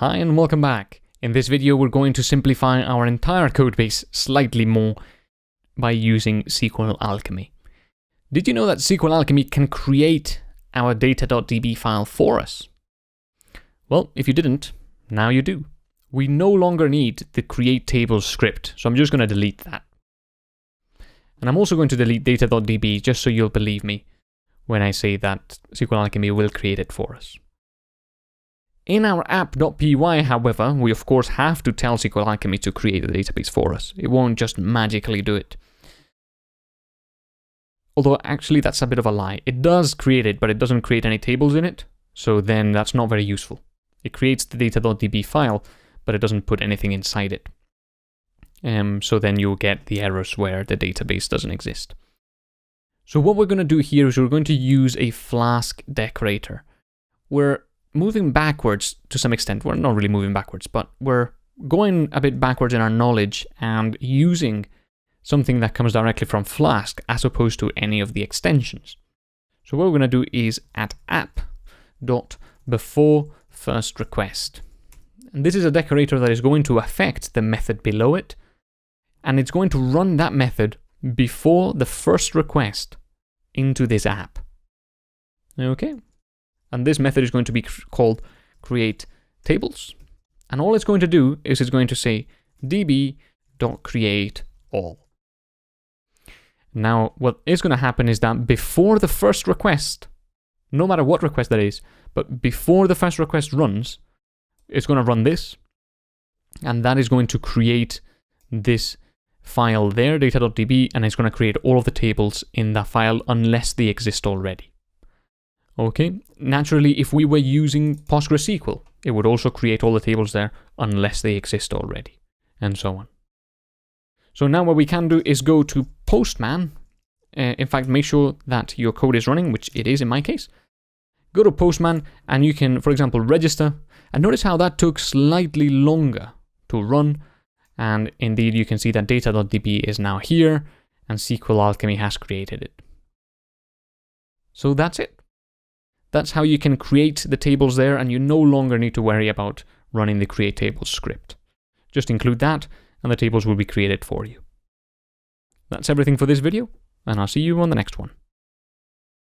Hi and welcome back. In this video we're going to simplify our entire codebase slightly more by using SQLAlchemy. Did you know that SQLAlchemy can create our data.db file for us? Well, if you didn't, now you do. We no longer need the create tables script, so I'm just going to delete that. And I'm also going to delete data.db just so you'll believe me when I say that SQLAlchemy will create it for us. In our app.py, however, we of course have to tell SQLAlchemy to create the database for us. It won't just magically do it. Although actually that's a bit of a lie. It does create it, but it doesn't create any tables in it, so then that's not very useful. It creates the data.db file, but it doesn't put anything inside it. So then you'll get the errors where the database doesn't exist. So what we're going to do here is we're going to use a Flask decorator. We're moving backwards to some extent. We're not really moving backwards, but we're going a bit backwards in our knowledge and using something that comes directly from Flask as opposed to any of the extensions. So what we're going to do is at app.beforeFirstRequest. And this is a decorator that is going to affect the method below it, and it's going to run that method before the first request into this app. Okay? And this method is going to be called createTables. And all it's going to do is it's going to say db.createAll. Now, what is going to happen is that before the first request, no matter what request that is, but before the first request runs, it's going to run this, and that is going to create this file there, data.db, and it's going to create all of the tables in that file unless they exist already. Okay, naturally, if we were using PostgreSQL, it would also create all the tables there unless they exist already, and so on. So now what we can do is go to Postman. In fact, make sure that your code is running, which it is in my case. Go to Postman, and you can, for example, register. And notice how that took slightly longer to run. And indeed, you can see that data.db is now here, and SQLAlchemy has created it. So that's it. That's how you can create the tables there, and you no longer need to worry about running the create tables script. Just include that, and the tables will be created for you. That's everything for this video, and I'll see you on the next one.